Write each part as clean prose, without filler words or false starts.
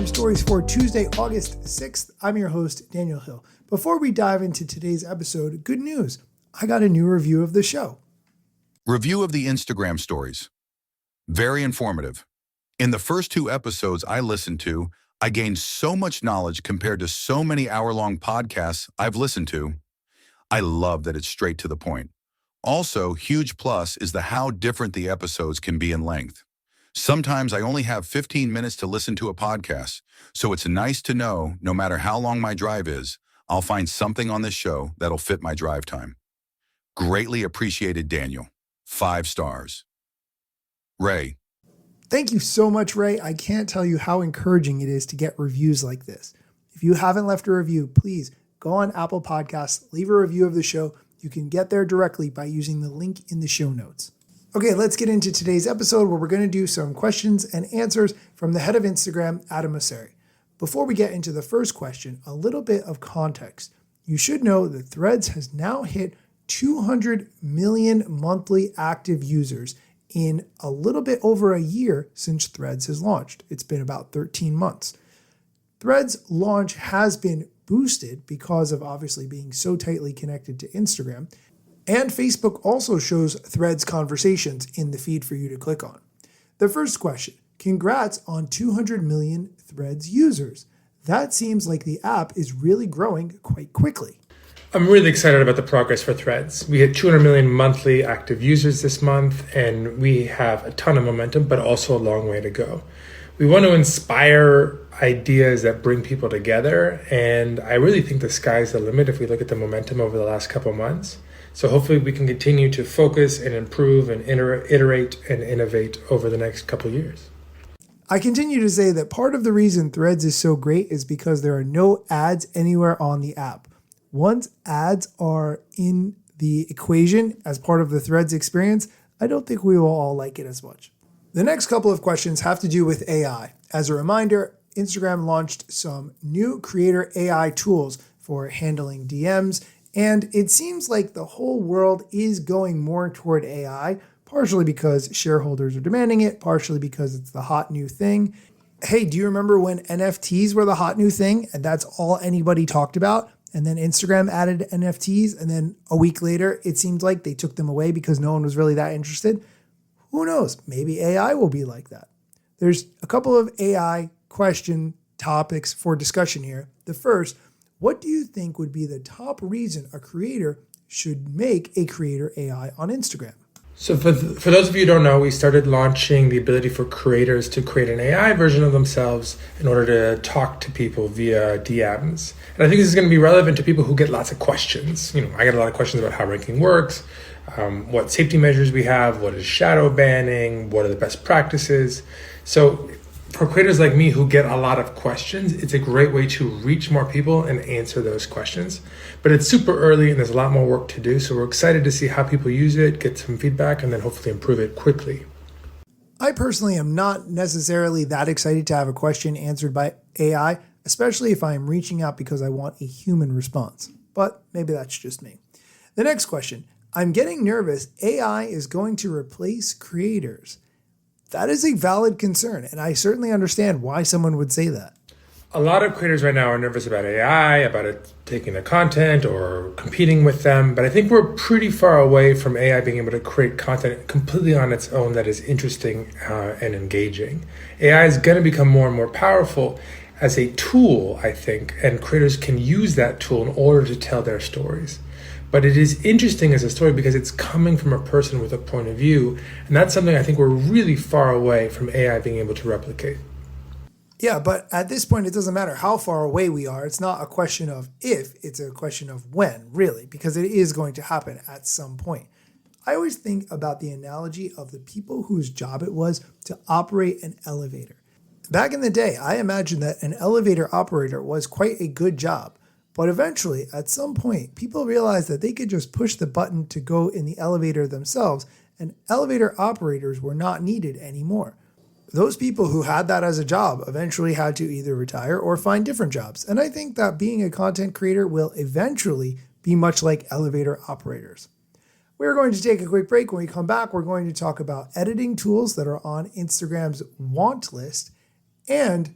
Stories for Tuesday, August 6th. I'm your host, Daniel Hill. Before we dive into today's episode, good news. I got a new review of the show. Review of the Instagram stories. Very informative. In the first 2 episodes I listened to, I gained so much knowledge compared to so many hour-long podcasts I've listened to. I love that it's straight to the point. Also, huge plus is the how different the episodes can be in length. Sometimes I only have 15 minutes to listen to a podcast, so it's nice to know no matter how long my drive is, I'll find something on this show that'll fit my drive time. Greatly appreciated, Daniel. 5 stars. Ray. Thank you so much, Ray. I can't tell you how encouraging it is to get reviews like this. If you haven't left a review, please go on Apple Podcasts, leave a review of the show. You can get there directly by using the link in the show notes. Okay, let's get into today's episode where we're going to do some questions and answers from the head of Instagram, Adam Mosseri. Before we get into the first question, a little bit of context. You should know that Threads has now hit 200 million monthly active users in a little bit over a year since Threads has launched. It's been about 13 months. Threads launch has been boosted because of obviously being so tightly connected to Instagram. And Facebook also shows Threads conversations in the feed for you to click on. The first question, congrats on 200 million Threads users. That seems like the app is really growing quite quickly. I'm really excited about the progress for Threads. We hit 200 million monthly active users this month, and we have a ton of momentum, but also a long way to go. We want to inspire ideas that bring people together, and I really think the sky's the limit if we look at the momentum over the last couple months. So hopefully we can continue to focus and improve and iterate and innovate over the next couple years. I continue to say that part of the reason Threads is so great is because there are no ads anywhere on the app. Once ads are in the equation as part of the Threads experience, I don't think we will all like it as much. The next couple of questions have to do with AI. As a reminder, Instagram launched some new creator AI tools for handling DMs, and it seems like the whole world is going more toward AI, partially because shareholders are demanding it, partially because it's the hot new thing. Hey, do you remember when NFTs were the hot new thing and that's all anybody talked about? And then Instagram added NFTs, and then a week later, it seemed like they took them away because no one was really that interested. Who knows? Maybe AI will be like that. There's a couple of AI question topics for discussion here. The first, what do you think would be the top reason a creator should make a creator AI on Instagram? So for those of you who don't know, we started launching the ability for creators to create an AI version of themselves in order to talk to people via DMs. And I think this is going to be relevant to people who get lots of questions. I get a lot of questions about how ranking works, what safety measures we have, what is shadow banning, what are the best practices. So for creators like me who get a lot of questions, it's a great way to reach more people and answer those questions. But it's super early and there's a lot more work to do. So we're excited to see how people use it, get some feedback, and then hopefully improve it quickly. I personally am not necessarily that excited to have a question answered by AI, especially if I am reaching out because I want a human response. But maybe that's just me. The next question, I'm getting nervous. AI is going to replace creators. That is a valid concern, and I certainly understand why someone would say that. A lot of creators right now are nervous about AI, about it taking their content or competing with them, but I think we're pretty far away from AI being able to create content completely on its own that is interesting and engaging. AI is going to become more and more powerful as a tool, I think, and creators can use that tool in order to tell their stories. But it is interesting as a story because it's coming from a person with a point of view. And that's something I think we're really far away from AI being able to replicate. Yeah, but at this point, it doesn't matter how far away we are. It's not a question of if, it's a question of when, really, because it is going to happen at some point. I always think about the analogy of the people whose job it was to operate an elevator. Back in the day, I imagine that an elevator operator was quite a good job. But eventually, at some point, people realized that they could just push the button to go in the elevator themselves, and elevator operators were not needed anymore. Those people who had that as a job eventually had to either retire or find different jobs. And I think that being a content creator will eventually be much like elevator operators. We're going to take a quick break. When we come back, we're going to talk about editing tools that are on Instagram's want list and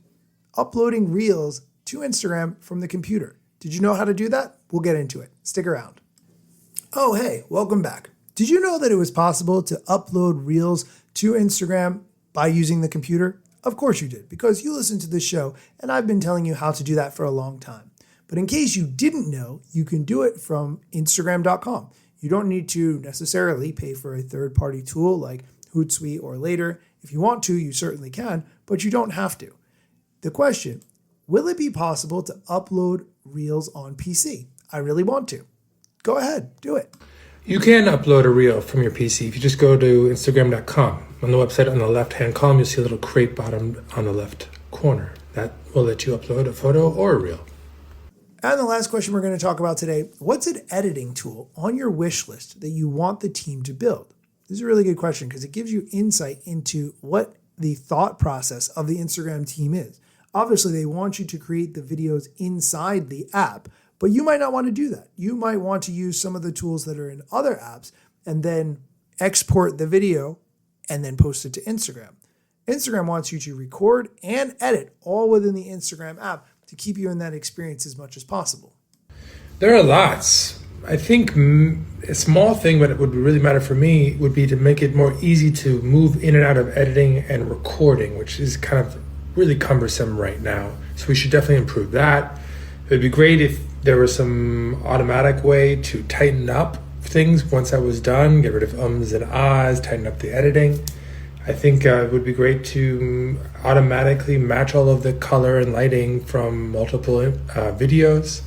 uploading Reels to Instagram from the computer. Did you know how to do that? We'll get into it. Stick around. Oh, hey, welcome back. Did you know that it was possible to upload Reels to Instagram by using the computer? Of course you did, because you listen to this show and I've been telling you how to do that for a long time. But in case you didn't know, you can do it from Instagram.com. You don't need to necessarily pay for a third-party tool like Hootsuite or Later. If you want to, you certainly can, but you don't have to. The question, will it be possible to upload Reels on PC? I really want to. Go ahead, do it. You can upload a reel from your PC. If you just go to Instagram.com, on the website on the left-hand column, you'll see a little crate bottom on the left corner. That will let you upload a photo or a reel. And the last question we're going to talk about today, what's an editing tool on your wish list that you want the team to build? This is a really good question because it gives you insight into what the thought process of the Instagram team is. Obviously, they want you to create the videos inside the app, but you might not want to do that. You might want to use some of the tools that are in other apps and then export the video and then post it to Instagram. Instagram wants you to record and edit all within the Instagram app to keep you in that experience as much as possible. There are lots. I think a small thing, but it would really matter for me, would be to make it more easy to move in and out of editing and recording, which is kind of really cumbersome right now. So we should definitely improve that. It would be great if there was some automatic way to tighten up things once that was done, get rid of ums and ahs, tighten up the editing. I think it would be great to automatically match all of the color and lighting from multiple videos.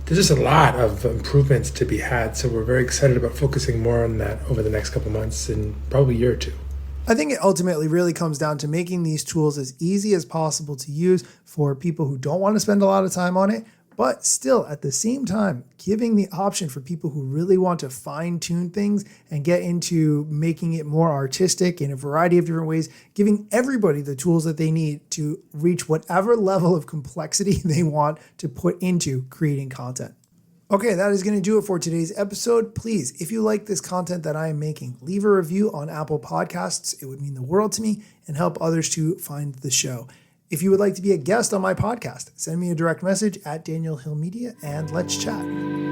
There's just a lot of improvements to be had, so we're very excited about focusing more on that over the next couple months and probably a year or two. I think it ultimately really comes down to making these tools as easy as possible to use for people who don't want to spend a lot of time on it, but still at the same time, giving the option for people who really want to fine-tune things and get into making it more artistic in a variety of different ways, giving everybody the tools that they need to reach whatever level of complexity they want to put into creating content. Okay, that is going to do it for today's episode. Please, if you like this content that I am making, leave a review on Apple Podcasts. It would mean the world to me and help others to find the show. If you would like to be a guest on my podcast, send me a direct message at Daniel Hill Media and let's chat.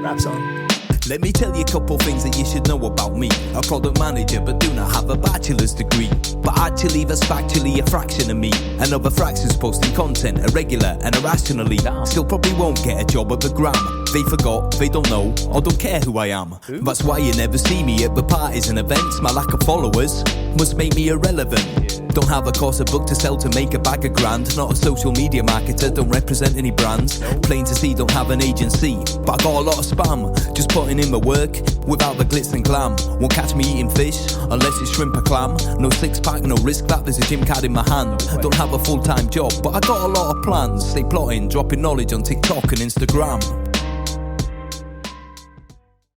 Wraps on. Let me tell you a couple things that you should know about me. A product manager but do not have a bachelor's degree. But actually that's factually a fraction of me. Another fraction's posting content irregular and irrationally. Still probably won't get a job at the Gram. They forgot, they don't know, or don't care who I am. That's why you never see me at the parties and events. My lack of followers must make me irrelevant. Don't have a course, a book to sell to make a bag of grand. Not a social media marketer, don't represent any brands. Plain to see, don't have an agency, but I got a lot of spam. Just putting in the work, without the glitz and glam. Won't catch me eating fish, unless it's shrimp or clam. No six pack, no risk that, there's a gym card in my hand. Don't have a full-time job, but I got a lot of plans. Stay plotting, dropping knowledge on TikTok and Instagram.